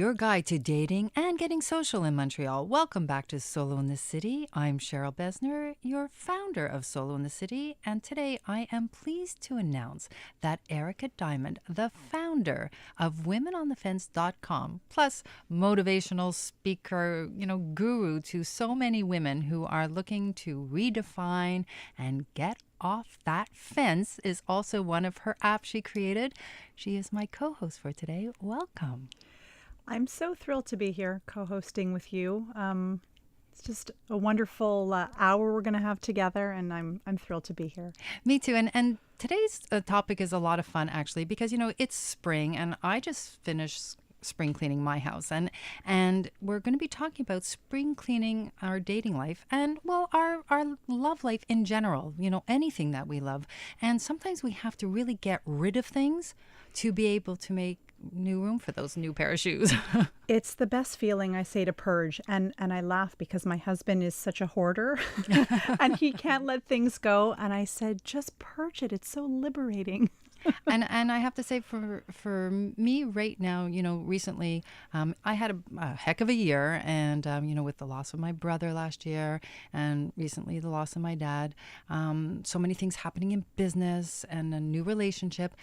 your guide to dating and getting social in Montreal. Welcome back to Solo in the City. I'm Cheryl Besner, your founder of Solo in the City, and today I am pleased to announce that Erica Diamond, the founder of WomenOnTheFence.com, plus motivational speaker, guru to so many women who are looking to redefine and get off that fence, is also one of her apps she created. She is my co-host for today. Welcome. I'm so thrilled to be here co-hosting with you. It's just a wonderful hour we're going to have together, and I'm thrilled to be here. Me too. And today's topic is a lot of fun, actually, because, it's spring, and I just finished spring cleaning my house, and we're going to be talking about spring cleaning our dating life and, well, our love life in general, anything that we love. And sometimes we have to really get rid of things to be able to make new room for those new pair of shoes. It's the best feeling, I say, to purge. And I laugh because my husband is such a hoarder and he can't let things go. And I said, just purge it. It's so liberating. And I have to say, for me right now, recently, I had a heck of a year, and with the loss of my brother last year, and recently the loss of my dad, so many things happening in business and a new relationship.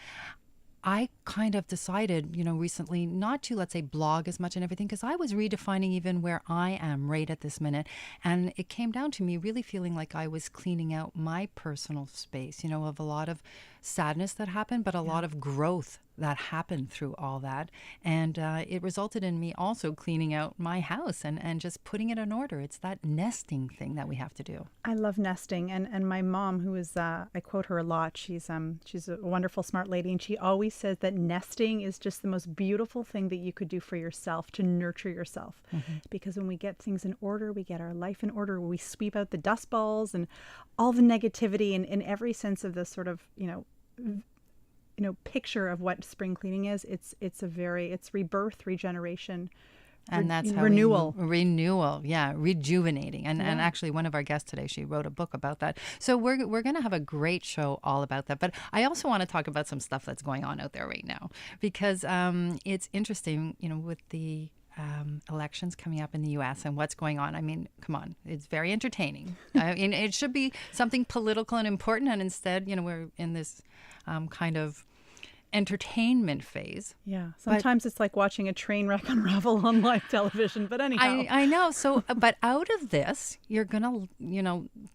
I kind of decided, recently not to, let's say, blog as much and everything, because I was redefining even where I am right at this minute. And it came down to me really feeling like I was cleaning out my personal space, of a lot of sadness that happened, but a lot of growth that happened through all that. And it resulted in me also cleaning out my house and just putting it in order. It's that nesting thing that we have to do. I love nesting. And my mom, who is, I quote her a lot, she's a wonderful, smart lady. And she always says that nesting is just the most beautiful thing that you could do for yourself, to nurture yourself. Mm-hmm. Because when we get things in order, we get our life in order, we sweep out the dust balls and all the negativity in every sense of the sort of, picture of what spring cleaning is. It's rebirth, regeneration, and that's how renewal. Rejuvenating. And actually, one of our guests today, she wrote a book about that. So we're going to have a great show all about that. But I also want to talk about some stuff that's going on out there right now, because it's interesting, with the elections coming up in the U.S. and what's going on. I mean, come on, it's very entertaining. I mean, it should be something political and important, and instead, we're in this kind of entertainment phase. Yeah, sometimes it's like watching a train wreck unravel on live television, but anyhow. I know. So, but out of this, you're going to,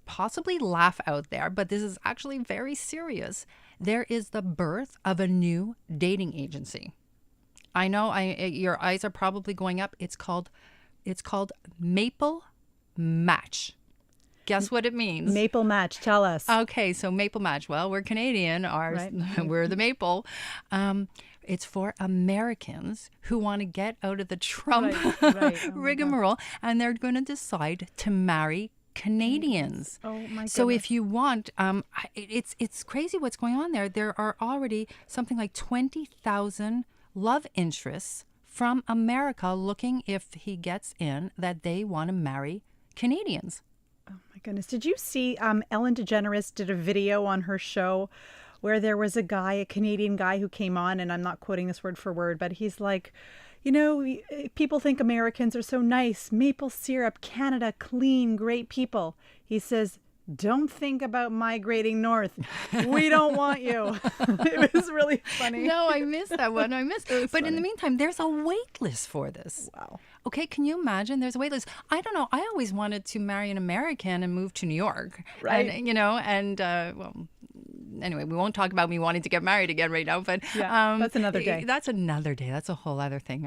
possibly laugh out there, but this is actually very serious. There is the birth of a new dating agency. I know your eyes are probably going up. It's called Maple Match. Guess what it means? Maple Match. Tell us. Okay, so Maple Match. Well, we're Canadian. Right. We're the Maple. It's for Americans who want to get out of the Trump rigmarole, and they're going to decide to marry Canadians. Oh my goodness. So if you want, it's crazy what's going on there. There are already something like 20,000 love interests from America looking, if he gets in, that they want to marry Canadians. Oh my goodness. Did you see Ellen DeGeneres did a video on her show where there was a Canadian guy who came on, and I'm not quoting this word for word, but he's like, people think Americans are so nice, maple syrup, Canada, clean, great people. He says, don't think about migrating north. We don't want you. It was really funny. No, I missed that one. But funny. In the meantime, there's a wait list for this. Wow. Okay, can you imagine? There's a wait list. I don't know. I always wanted to marry an American and move to New York. Right. And, anyway, we won't talk about me wanting to get married again right now. But that's another day. That's another day. That's a whole other thing.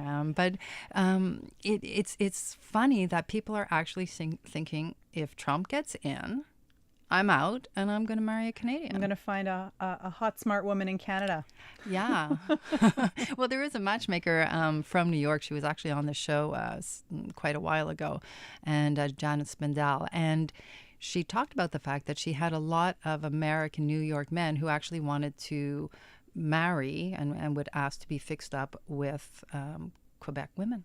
It's funny that people are actually thinking, if Trump gets in, I'm out and I'm going to marry a Canadian. I'm going to find a hot, smart woman in Canada. Yeah. Well, there is a matchmaker from New York. She was actually on the show quite a while ago, and Janet Spindell. And she talked about the fact that she had a lot of American New York men who actually wanted to marry and would ask to be fixed up with Quebec women.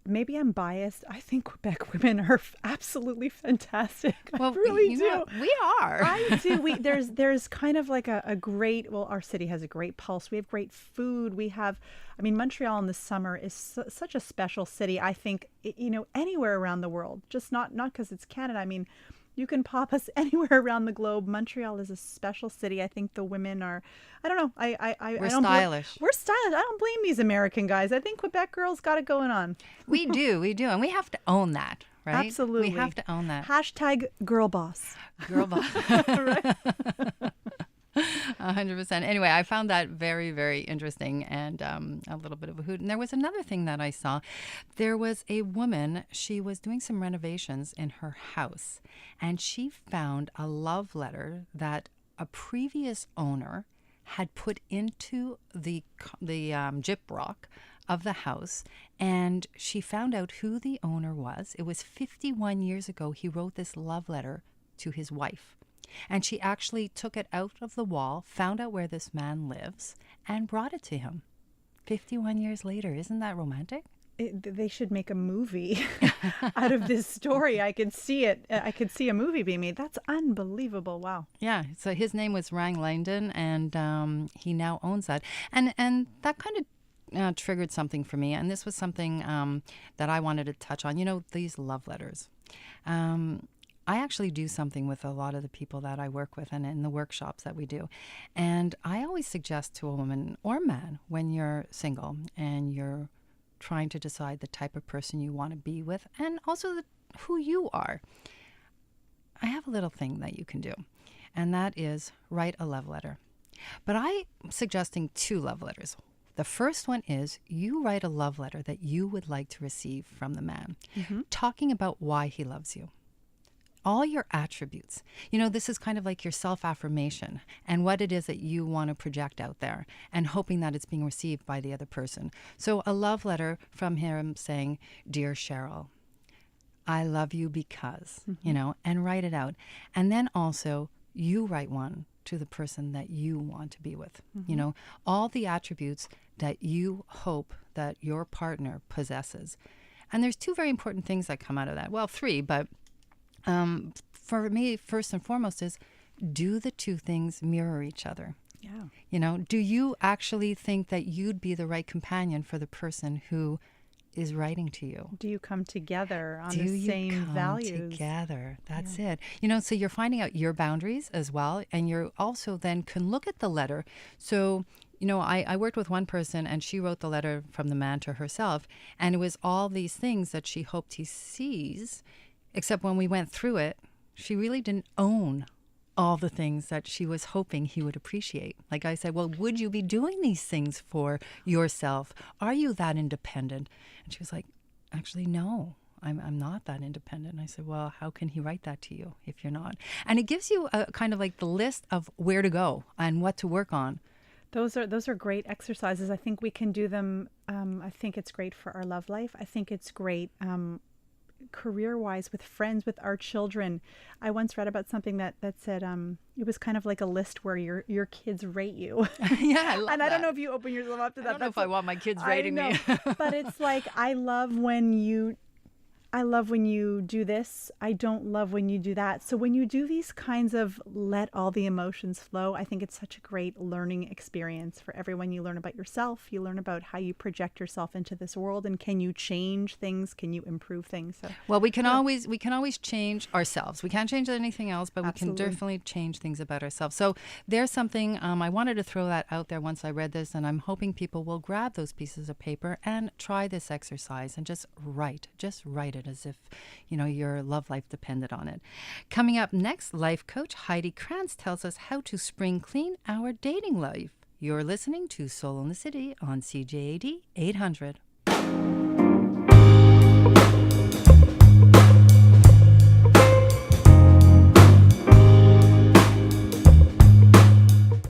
maybe I'm biased. I think Quebec women are absolutely fantastic. I Well, really do. we are. I do. There's kind of like a great, well, our city has a great pulse. We have great food. We have, I mean, Montreal in the summer is such a special city. I think, anywhere around the world, just not because it's Canada. I mean, you can pop us anywhere around the globe. Montreal is a special city. I think the women are, I don't know. We're I don't stylish. We're stylish. I don't blame these American guys. I think Quebec girls got it going on. We do. And we have to own that, right? Absolutely. We have to own that. Hashtag girl boss. Girl boss. Right? 100%. Anyway, I found that very, very interesting and a little bit of a hoot. And there was another thing that I saw. There was a woman, she was doing some renovations in her house, and she found a love letter that a previous owner had put into the gyprock of the house, and she found out who the owner was. It was 51 years ago he wrote this love letter to his wife. And she actually took it out of the wall, found out where this man lives, and brought it to him 51 years later. Isn't that romantic? They should make a movie out of this story. I could see it. I could see a movie being made. That's unbelievable. Wow. Yeah. So his name was Rang Langdon, and he now owns that. And that kind of triggered something for me. And this was something that I wanted to touch on. These love letters. I actually do something with a lot of the people that I work with and in the workshops that we do. And I always suggest to a woman or man, when you're single and you're trying to decide the type of person you want to be with and also who you are, I have a little thing that you can do, and that is write a love letter. But I'm suggesting 2 love letters. The first one is you write a love letter that you would like to receive from the man, talking about why he loves you. All your attributes. This is kind of like your self-affirmation and what it is that you want to project out there and hoping that it's being received by the other person. So a love letter from him saying, "Dear Cheryl, I love you because," and write it out. And then also you write one to the person that you want to be with. All the attributes that you hope that your partner possesses. And there's 2 very important things that come out of that. Well, 3, but for me, first and foremost is, do the 2 things mirror each other? Yeah. Do you actually think that you'd be the right companion for the person who is writing to you? Do you come together on Do the you same come values? together? That's it. So you're finding out your boundaries as well, and you're also then can look at the letter. So I worked with one person, and she wrote the letter from the man to herself, and it was all these things that she hoped he sees. Except when we went through it, she really didn't own all the things that she was hoping he would appreciate. Like I said, well, would you be doing these things for yourself? Are you that independent? And she was like, actually, no, I'm not that independent. And I said, well, how can he write that to you if you're not? And it gives you a kind of like the list of where to go and what to work on. Those are great exercises. I think we can do them. I think it's great for our love life. I think it's great career-wise, with friends, with our children. I once read about something that said it was kind of like a list where your kids rate you. Yeah, I love and that. I don't know if you open yourself up to that. I don't know if I want my kids rating me. But it's like, I love when you do this. I don't love when you do that. So when you do these kinds of let all the emotions flow, I think it's such a great learning experience for everyone. You learn about yourself. You learn about how you project yourself into this world, and can you change things? Can you improve things? So, well, we can always change ourselves. We can't change anything else, but Absolutely. we can definitely change things about ourselves. So there's something I wanted to throw that out there once I read this, and I'm hoping people will grab those pieces of paper and try this exercise and just write it as if your love life depended on it. Coming up next, life coach Heidi Krantz tells us how to spring clean our dating life. You're listening to Soul in the City on CJAD 800.